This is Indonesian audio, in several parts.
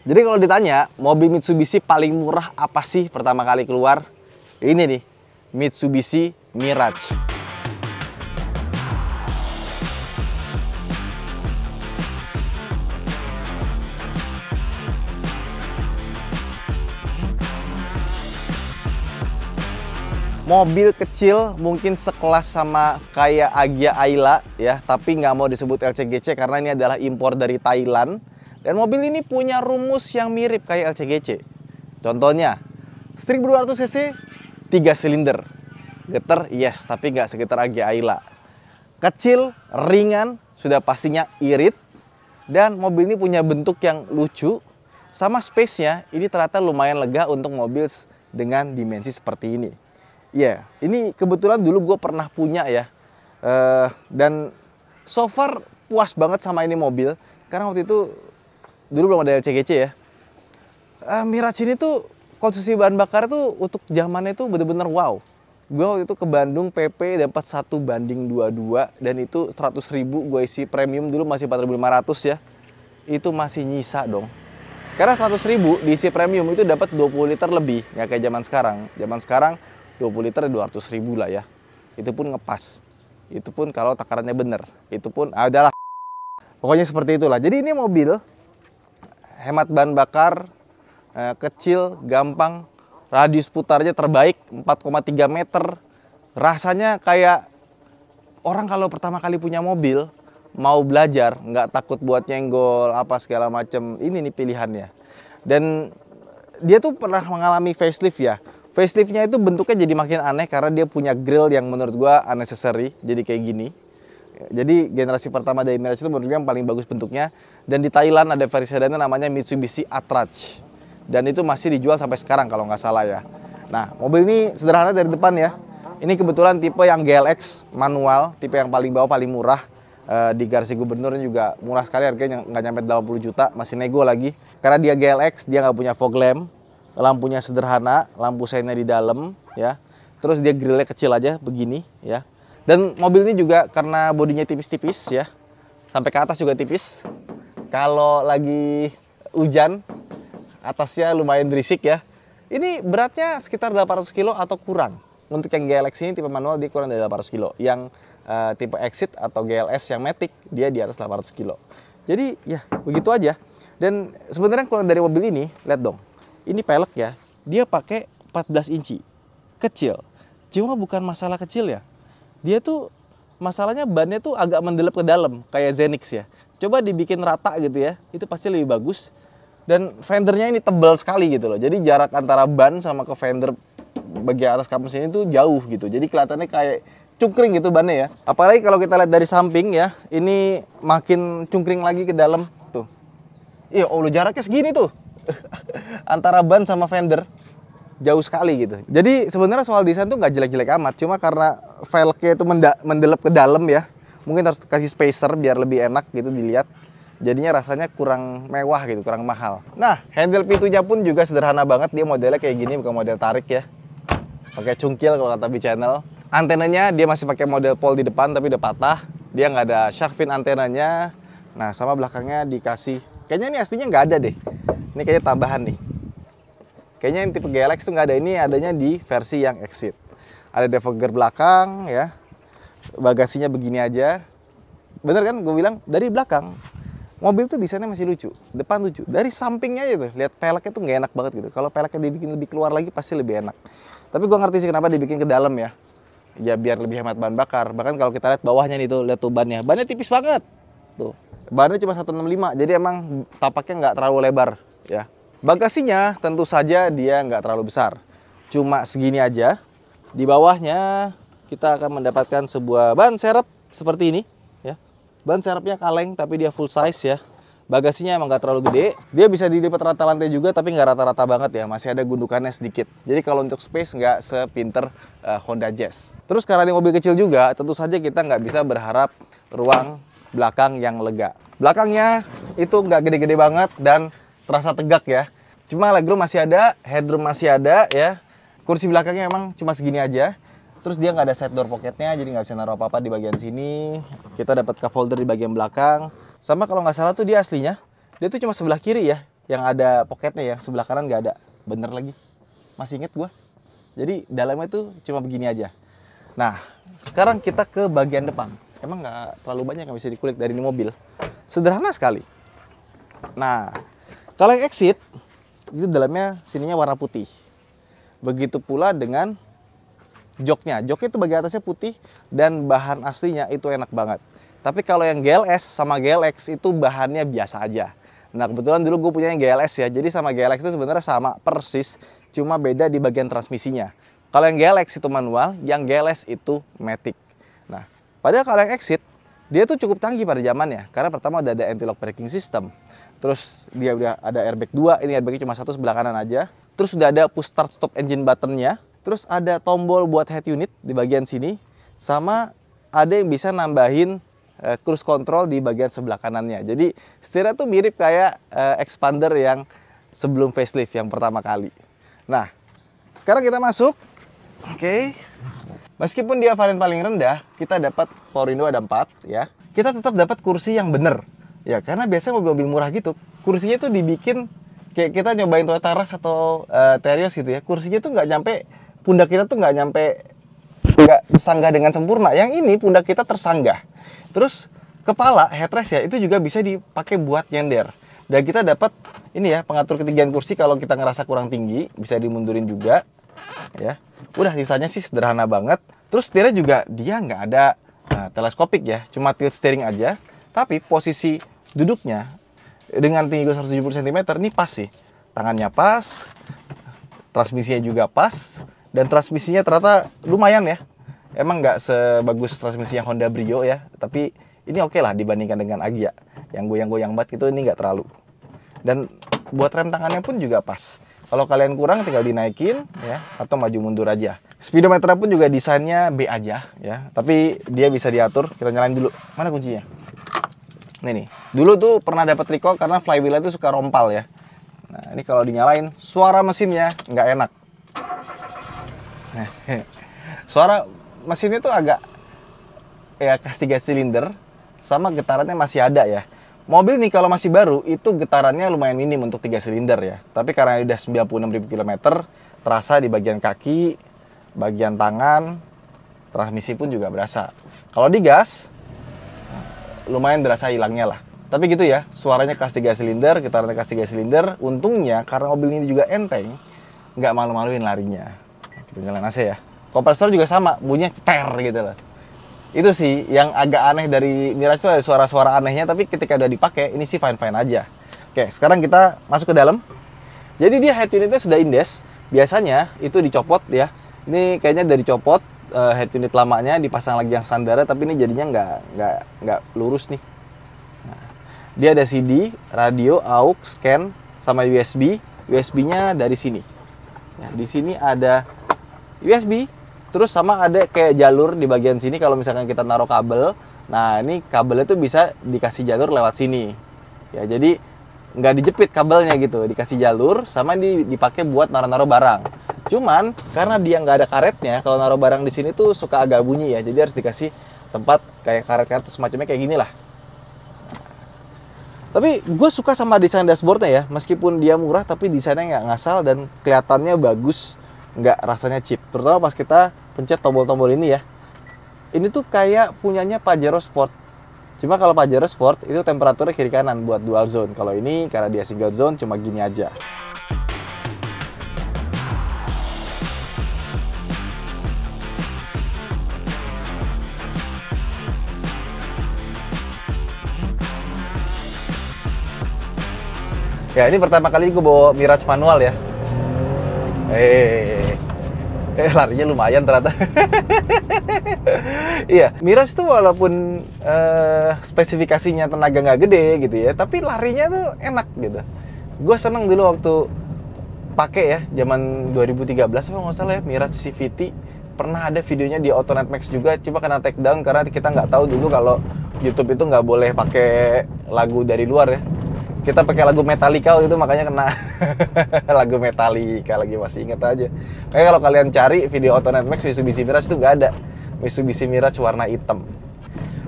Jadi kalau ditanya, mobil Mitsubishi paling murah apa sih pertama kali keluar? Ini nih, Mitsubishi Mirage. Mobil kecil mungkin sekelas sama kayak Agya Ayla ya, tapi nggak mau disebut LCGC karena ini adalah impor dari Thailand. Dan mobil ini punya rumus yang mirip kayak LCGC. Contohnya, 1200 cc, 3 silinder. Getar, yes, tapi nggak segetar Agya Ayla. Kecil, ringan, sudah pastinya irit. Dan mobil ini punya bentuk yang lucu. Sama space-nya, ini ternyata lumayan lega untuk mobil dengan dimensi seperti ini. Ya, ini kebetulan dulu gue pernah punya ya. Dan so far puas banget sama ini mobil. Karena waktu itu, dulu belum ada LCGC ya. Mirage ini tuh konsumsi bahan bakar tuh untuk zamannya tuh bener-bener wow. Gue waktu itu ke Bandung PP dapat 1:22 dan itu 100.000 gue isi premium dulu masih 4.500 ya. Itu masih nyisa dong. Karena 100.000 diisi premium itu dapat 20 liter lebih, nggak kayak zaman sekarang. Zaman sekarang 20 liter 200.000 lah ya. Itu pun ngepas. Itu pun kalau takarannya bener. Itu pun adalah. Pokoknya seperti itulah. Jadi ini mobil hemat bahan bakar, kecil, gampang, radius putarnya terbaik 4,3 meter. Rasanya kayak orang kalau pertama kali punya mobil, mau belajar, nggak takut buat nyenggol, apa segala macem. Ini nih pilihannya. Dan dia tuh pernah mengalami facelift ya. Faceliftnya itu bentuknya jadi makin aneh karena dia punya grill yang menurut gua unnecessary, jadi kayak gini. Jadi generasi pertama dari Mirage itu menurut gue yang paling bagus bentuknya. Dan di Thailand ada versi sedannya namanya Mitsubishi Atrage. Dan itu masih dijual sampai sekarang kalau nggak salah ya. Nah, mobil ini sederhana dari depan ya. Ini kebetulan tipe yang GLX manual, tipe yang paling bawah, paling murah. Di garasi gubernur juga murah sekali, harganya nggak nyampe 80 juta, masih nego lagi. Karena dia GLX, dia nggak punya fog lamp. Lampunya sederhana, lampu seinnya di dalam ya. Terus dia grillnya kecil aja begini ya. Dan mobil ini juga karena bodinya tipis-tipis ya. Sampai ke atas juga tipis. Kalau lagi hujan, atasnya lumayan berisik ya. Ini beratnya sekitar 800 kilo atau kurang. Untuk yang GLX ini tipe manual dia kurang dari 800 kilo. Yang tipe Exit atau GLS yang Matic dia di atas 800 kilo. Jadi ya begitu aja. Dan sebenarnya kurang dari mobil ini, lihat dong. Ini pelek ya, dia pakai 14 inci, kecil. Cuma bukan masalah kecil ya. Dia tuh masalahnya bannya tuh agak mendelep ke dalam, kayak Zenix ya. Coba dibikin rata gitu ya, itu pasti lebih bagus. Dan fendernya ini tebal sekali gitu loh. Jadi jarak antara ban sama ke fender bagian atas kamus ini tuh jauh gitu. Jadi kelihatannya kayak cungkring gitu bannya ya. Apalagi kalau kita lihat dari samping ya, ini makin cungkring lagi ke dalam tuh. Iya, oh jaraknya segini tuh. Antara ban sama fender jauh sekali gitu. Jadi sebenarnya soal desain tuh nggak jelek-jelek amat, cuma karena velgnya itu mendelep ke dalam ya, mungkin harus kasih spacer biar lebih enak gitu dilihat. Jadinya rasanya kurang mewah gitu, kurang mahal. Nah, handle pintunya pun juga sederhana banget, dia modelnya kayak gini, bukan model tarik ya. Pakai cungkil kalau kata B-Channel. Antenanya dia masih pakai model pole di depan tapi udah patah. Dia nggak ada shark fin antenanya. Nah, sama belakangnya dikasih. Kayaknya ini aslinya nggak ada deh. Ini kayaknya tambahan nih. Kayaknya yang tipe GLX tuh nggak ada, ini adanya di versi yang Exit. Ada defogger belakang ya. Bagasinya begini aja. Bener kan gue bilang dari belakang. Mobil tuh desainnya masih lucu, depan lucu. Dari sampingnya aja tuh, lihat peleknya tuh nggak enak banget gitu. Kalau peleknya dibikin lebih keluar lagi pasti lebih enak. Tapi gue ngerti sih kenapa dibikin ke dalam ya. Ya biar lebih hemat bahan bakar. Bahkan kalau kita lihat bawahnya nih tuh, lihat tuh bannya. Bannya tipis banget. Tuh. Bannya cuma 165, jadi emang tapaknya nggak terlalu lebar ya. Bagasinya tentu saja dia nggak terlalu besar. Cuma segini aja. Di bawahnya kita akan mendapatkan sebuah ban serep seperti ini ya. Ban serepnya kaleng tapi dia full size ya. Bagasinya emang nggak terlalu gede. Dia bisa dilipat rata lantai juga tapi nggak rata-rata banget ya. Masih ada gundukannya sedikit. Jadi kalau untuk space nggak sepinter Honda Jazz. Terus karena ini mobil kecil juga, tentu saja kita nggak bisa berharap ruang belakang yang lega. Belakangnya itu nggak gede-gede banget dan terasa tegak ya. Cuma legroom masih ada, headroom masih ada ya. Kursi belakangnya emang cuma segini aja. Terus dia nggak ada side door pocketnya, jadi nggak bisa naruh apa-apa di bagian sini. Kita dapat cup holder di bagian belakang. Sama kalau nggak salah tuh dia aslinya, dia tuh cuma sebelah kiri ya yang ada poketnya ya, sebelah kanan nggak ada. Bener lagi, masih inget gua. Jadi dalamnya tuh cuma begini aja. Nah, sekarang kita ke bagian depan. Emang nggak terlalu banyak yang bisa dikulik dari ini mobil. Sederhana sekali. Nah, kalau yang exit, itu dalamnya sininya warna putih. Begitu pula dengan joknya. Joknya itu bagian atasnya putih dan bahan aslinya itu enak banget. Tapi kalau yang GLS sama GLX itu bahannya biasa aja. Nah, kebetulan dulu gue punya yang GLS ya. Jadi sama GLX itu sebenarnya sama persis, cuma beda di bagian transmisinya. Kalau yang GLX itu manual, yang GLS itu matic. Nah, padahal kalau yang exit, dia tuh cukup canggih pada zamannya. Karena pertama udah ada anti-lock braking system. Terus dia udah ada airbag 2, ini airbagnya cuma satu sebelah kanan aja. Terus udah ada push start stop engine buttonnya. Terus ada tombol buat head unit di bagian sini. Sama ada yang bisa nambahin cruise control di bagian sebelah kanannya. Jadi setirnya tuh mirip kayak expander yang sebelum facelift yang pertama kali. Nah, sekarang kita masuk. Oke. Meskipun dia varian paling rendah, kita dapat power window ada 4 ya. Kita tetap dapat kursi yang bener. Ya, karena biasanya mobil-mobil murah gitu, kursinya tuh dibikin kayak kita nyobain Toyota Rush atau Terios gitu ya. Kursinya tuh nggak nyampe, pundak kita tuh nggak nyampe, nggak bersanggah dengan sempurna. Yang ini pundak kita tersanggah. Terus kepala headrest ya, itu juga bisa dipakai buat nyender. Dan kita dapat ini ya, pengatur ketinggian kursi kalau kita ngerasa kurang tinggi, bisa dimundurin juga. Ya, udah sisanya sih sederhana banget. Terus setirnya juga dia nggak ada teleskopik ya, cuma tilt steering aja. Tapi posisi duduknya dengan tinggi gue 170 cm ini pas sih. Tangannya pas, transmisinya juga pas, dan transmisinya ternyata lumayan ya. Emang nggak sebagus transmisi yang Honda Brio ya, tapi ini oke lah dibandingkan dengan Agya. Yang goyang-goyang banget itu ini nggak terlalu. Dan buat rem tangannya pun juga pas. Kalau kalian kurang tinggal dinaikin ya, atau maju mundur aja. Speedometer pun juga desainnya B aja ya, tapi dia bisa diatur. Kita nyalain dulu. Mana kuncinya? Nih, dulu tuh pernah dapat recall karena flywheel itu suka rompal ya. Nah, ini kalau dinyalain, suara mesinnya nggak enak. Suara mesinnya tuh agak ya khas 3 silinder, sama getarannya masih ada ya. Mobil nih kalau masih baru, itu getarannya lumayan minim untuk 3 silinder ya. Tapi karena udah 96.000 km, terasa di bagian kaki, bagian tangan, transmisi pun juga berasa. Kalau digas, lumayan berasa hilangnya lah. Tapi gitu ya, suaranya kelas 3 silinder, getarannya kelas 3 silinder. Untungnya karena mobil ini juga enteng, nggak malu-maluin larinya. Kita nyalain AC ya. Kompresor juga sama, bunyinya ter gitu loh. Itu sih yang agak aneh dari Mirage itu ada suara-suara anehnya, tapi ketika udah dipakai ini sih fine-fine aja. Oke, sekarang kita masuk ke dalam. Jadi dia head unitnya sudah indes. Biasanya itu dicopot ya. Ini kayaknya dari copot. Head unit lamanya dipasang lagi yang standar, tapi ini jadinya nggak lurus nih. Nah, dia ada CD, radio, aux, scan, sama USB. USB-nya dari sini. Ya, di sini ada USB, terus sama ada kayak jalur di bagian sini kalau misalkan kita naruh kabel. Nah, ini kabelnya tuh bisa dikasih jalur lewat sini. Ya, jadi nggak dijepit kabelnya gitu, dikasih jalur sama dipakai buat naruh-naruh barang. Cuman karena dia nggak ada karetnya, kalau naruh barang di sini tuh suka agak bunyi ya. Jadi harus dikasih tempat kayak karet-karet semacamnya kayak gini lah. Tapi gue suka sama desain dashboardnya ya. Meskipun dia murah, tapi desainnya nggak ngasal dan kelihatannya bagus, nggak rasanya cheap. Terutama pas kita pencet tombol-tombol ini ya. Ini tuh kayak punyanya Pajero Sport. Cuma kalau Pajero Sport itu temperaturnya kiri kanan buat dual zone. Kalau ini karena dia single zone cuma gini aja. Ya, ini pertama kali gue bawa Mirage manual ya. Larinya lumayan ternyata. Iya, Mirage tuh walaupun spesifikasinya tenaga nggak gede gitu ya, tapi larinya tuh enak gitu. Gue seneng dulu waktu pakai ya, zaman 2013 apa nggak salah ya, Mirage CVT. Pernah ada videonya di Autonet Max juga, cuma kena take down karena kita nggak tahu dulu kalau YouTube itu nggak boleh pakai lagu dari luar ya. Kita pakai lagu Metallica waktu itu, makanya kena. Lagu Metallica lagi, masih inget aja. Makanya kalau kalian cari video Autonet Max Mitsubishi Mirage itu nggak ada. Mitsubishi Mirage warna hitam.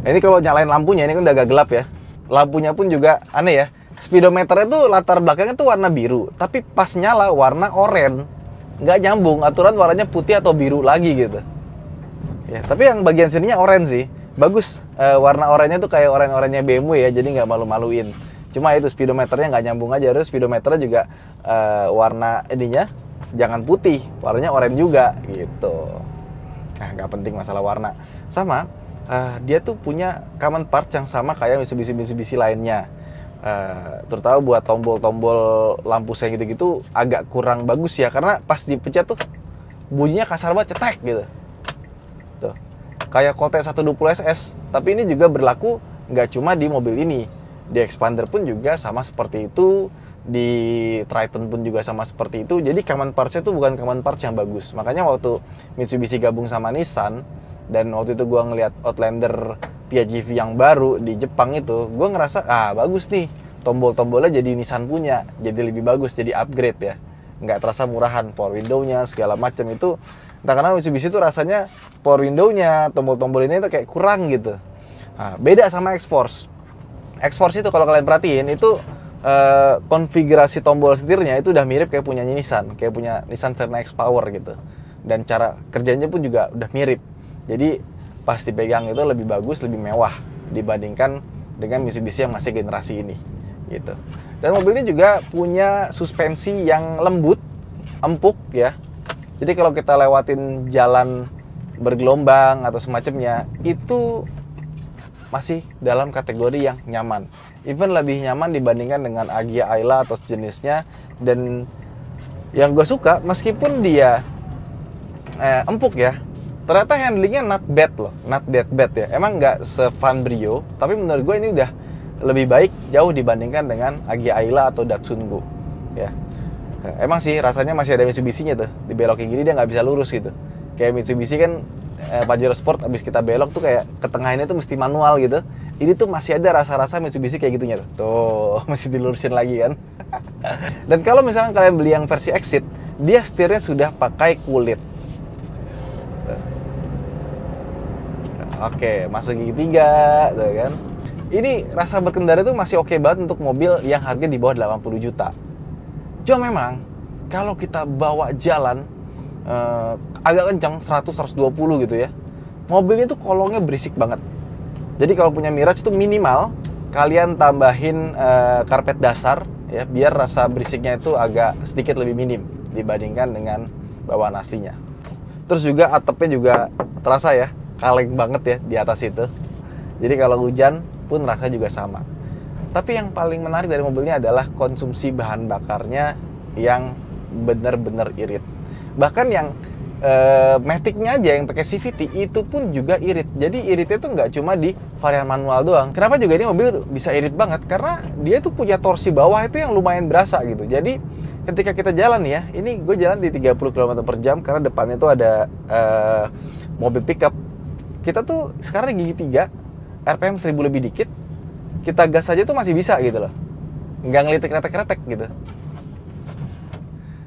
Nah, ini kalau nyalain lampunya, ini kan udah agak gelap ya. Lampunya pun juga aneh ya. speedometernya tuh latar belakangnya tuh warna biru, tapi pas nyala warna oranye. Nggak nyambung, aturan warnanya putih atau biru lagi gitu. Ya, tapi yang bagian sininya oranye sih. Bagus, warna oranye tuh kayak oranye-oranye BMW ya, jadi nggak malu-maluin. Cuma itu speedometernya nggak nyambung aja, harus speedometernya juga warna ininya jangan putih, warnanya oranye juga gitu. Nah, nggak penting masalah warna. Sama, dia tuh punya common part yang sama kayak Mitsubishi lainnya. Terutama buat tombol-tombol lampu seng gitu-gitu agak kurang bagus ya, karena pas dipencet tuh bunyinya kasar banget, cetek gitu. Tuh. Kayak Colt 120 SS, tapi ini juga berlaku nggak cuma di mobil ini. Di Expander pun juga sama seperti itu, di Triton pun juga sama seperti itu. Jadi common parts-nya itu bukan common parts yang bagus. Makanya waktu Mitsubishi gabung sama Nissan, dan waktu itu gua ngeliat Outlander PHEV yang baru di Jepang itu, gua ngerasa, bagus nih, tombol-tombolnya jadi Nissan punya, jadi lebih bagus, jadi upgrade ya. Nggak terasa murahan, power window-nya, segala macam itu. Entah kenapa Mitsubishi itu rasanya power window-nya, tombol-tombol ini tuh kayak kurang gitu. Nah, beda sama X-Force. X-Force itu kalau kalian perhatiin, itu konfigurasi tombol setirnya itu udah mirip kayak punya Nissan, kayak punya Nissan Serena X-Power gitu. Dan cara kerjanya pun juga udah mirip. Jadi pas dipegang itu lebih bagus, lebih mewah dibandingkan dengan Mitsubishi yang masih generasi ini gitu. Dan mobil ini juga punya suspensi yang lembut, empuk ya. Jadi kalau kita lewatin jalan bergelombang atau semacamnya, itu masih dalam kategori yang nyaman. Even lebih nyaman dibandingkan dengan Agya Ayla atau jenisnya. Dan yang gue suka, meskipun dia empuk ya, ternyata handlingnya not bad loh, not that bad ya. Emang nggak se-fun Brio, tapi menurut gue ini udah lebih baik jauh dibandingkan dengan Agya Ayla atau Datsun Go ya. Emang sih rasanya masih ada Mitsubishi-nya tuh, dibelokin gini dia nggak bisa lurus gitu. Kayak Mitsubishi kan Pajero Sport abis kita belok tuh kayak ke tengahinnya tuh mesti manual gitu. Ini tuh masih ada rasa-rasa Mitsubishi kayak gitunya tuh. Tuh, masih dilurusin lagi kan. Dan kalau misalkan kalian beli yang versi Exit, dia setirnya sudah pakai kulit. Tuh. Oke, masuk gigi 3 tuh kan. Ini rasa berkendara tuh masih oke banget untuk mobil yang harga di bawah 80 juta. Cuma memang kalau kita bawa jalan agak kencang 100-120 gitu ya, mobilnya tuh kolongnya berisik banget. Jadi kalau punya Mirage tuh minimal kalian tambahin karpet dasar ya, biar rasa berisiknya itu agak sedikit lebih minim dibandingkan dengan bawaan aslinya. Terus juga atapnya juga terasa ya, kaleng banget ya di atas itu. Jadi kalau hujan pun rasa juga sama. Tapi yang paling menarik dari mobilnya adalah konsumsi bahan bakarnya yang benar-benar irit. Bahkan yang Matic-nya aja yang pakai CVT itu pun juga irit. Jadi iritnya tuh nggak cuma di varian manual doang. Kenapa juga ini mobil bisa irit banget? Karena dia tuh punya torsi bawah itu yang lumayan berasa gitu. Jadi ketika kita jalan ya, ini gue jalan di 30 km per jam karena depannya tuh ada mobil pickup. Kita tuh sekarang di gigi 3, RPM 1000 lebih dikit, kita gas aja tuh masih bisa gitu loh. Nggak ngelitik retek-retek gitu.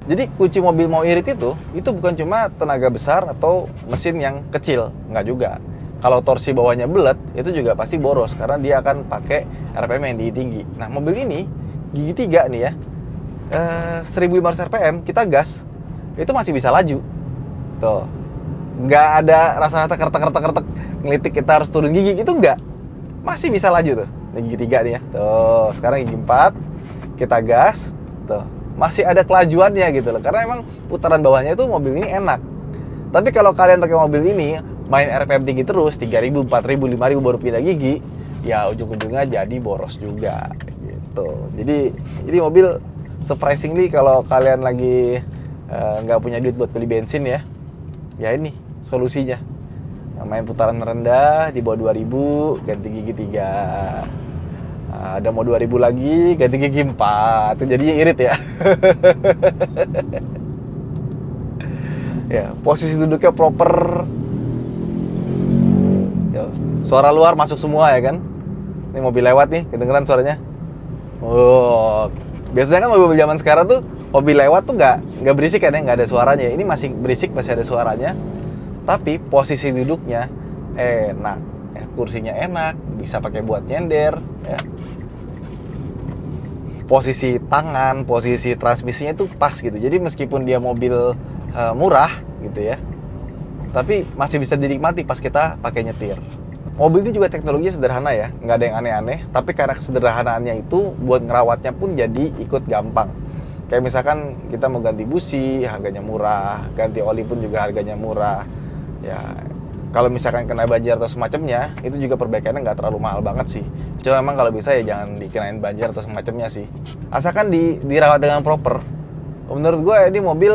Jadi kunci mobil mau irit itu bukan cuma tenaga besar atau mesin yang kecil, nggak juga. Kalau torsi bawahnya belet, itu juga pasti boros karena dia akan pakai RPM yang tinggi. Nah mobil ini gigi 3 nih ya, 1500 RPM kita gas, itu masih bisa laju. Tuh, nggak ada rasa kertek ngelitik kita harus turun gigi, itu nggak. Masih bisa laju tuh, gigi 3 nih ya. Tuh, sekarang gigi 4, kita gas, tuh. Masih ada kelajuannya gitu loh, karena emang putaran bawahnya itu mobil ini enak. Tapi kalau kalian pakai mobil ini main RPM tinggi terus, 3000, 4000, 5000 baru pindah gigi, ya ujung-ujungnya jadi boros juga gitu. Jadi ini mobil surprisingly kalau kalian lagi nggak punya duit buat beli bensin ya ini solusinya. Main putaran rendah di bawah 2000, ganti gigi 3. Ada mau 2000 lagi, ganti gigi 4. Itu jadinya irit ya. Ya, posisi duduknya proper. Ya, suara luar masuk semua ya kan. Ini mobil lewat nih, kedengeran suaranya. Oh, biasanya kan mobil zaman sekarang tuh mobil lewat tuh nggak berisik kan ya, nggak ada suaranya. Ini masih berisik, masih ada suaranya. Tapi posisi duduknya enak. Ya, kursinya enak, bisa pakai buat nyender ya. posisi tangan, posisi transmisinya itu pas gitu. Jadi meskipun dia mobil murah gitu ya, tapi masih bisa dinikmati pas kita pakai nyetir. Mobil ini juga teknologinya sederhana ya, nggak ada yang aneh-aneh. Tapi karena kesederhanaannya itu, buat ngerawatnya pun jadi ikut gampang. Kayak misalkan kita mau ganti busi, harganya murah. Ganti oli pun juga harganya murah. Ya, kalau misalkan kena banjir atau semacamnya, itu juga perbaikannya nggak terlalu mahal banget sih. Cuma memang kalau bisa ya jangan dikenain banjir atau semacamnya sih. Asalkan dirawat dengan proper. Menurut gue ini mobil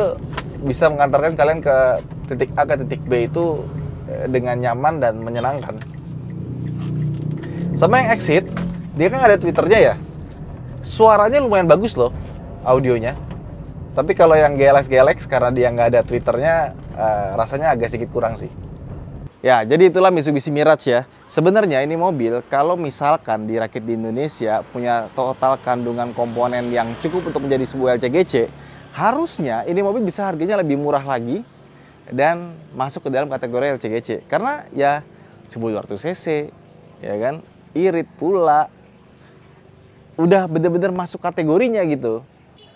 bisa mengantarkan kalian ke titik A ke titik B itu dengan nyaman dan menyenangkan. Sama yang Exit, dia kan ada Twitternya ya. Suaranya lumayan bagus loh, audionya. Tapi kalau yang GLX karena dia nggak ada Twitternya, rasanya agak sedikit kurang sih. Ya, jadi itulah Mitsubishi Mirage ya. Sebenarnya ini mobil kalau misalkan dirakit di Indonesia punya total kandungan komponen yang cukup untuk menjadi sebuah LCGC, harusnya ini mobil bisa harganya lebih murah lagi dan masuk ke dalam kategori LCGC. Karena ya 1200 cc, ya kan, irit pula, udah bener-bener masuk kategorinya gitu.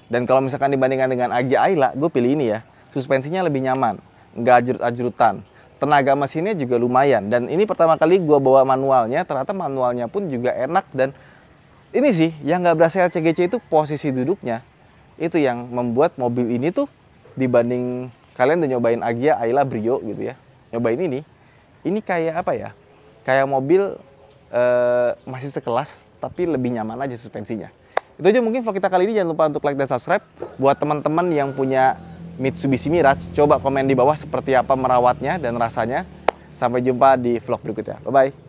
Dan kalau misalkan dibandingkan dengan Agya Ayla, gue pilih ini ya. Suspensinya lebih nyaman, nggak ajrut-ajrutan. Tenaga mesinnya juga lumayan. Dan ini pertama kali gue bawa manualnya, ternyata manualnya pun juga enak. Dan ini sih, yang nggak berasa LCGC itu posisi duduknya. Itu yang membuat mobil ini tuh dibanding kalian udah nyobain Agya Ayla Brio gitu ya. Nyobain ini kayak apa ya? Kayak mobil masih sekelas, tapi lebih nyaman aja suspensinya. Itu aja mungkin vlog kita kali ini. Jangan lupa untuk like dan subscribe. Buat teman-teman yang punya Mitsubishi Mirage, coba komen di bawah seperti apa merawatnya dan rasanya. Sampai jumpa di vlog berikutnya. Bye-bye.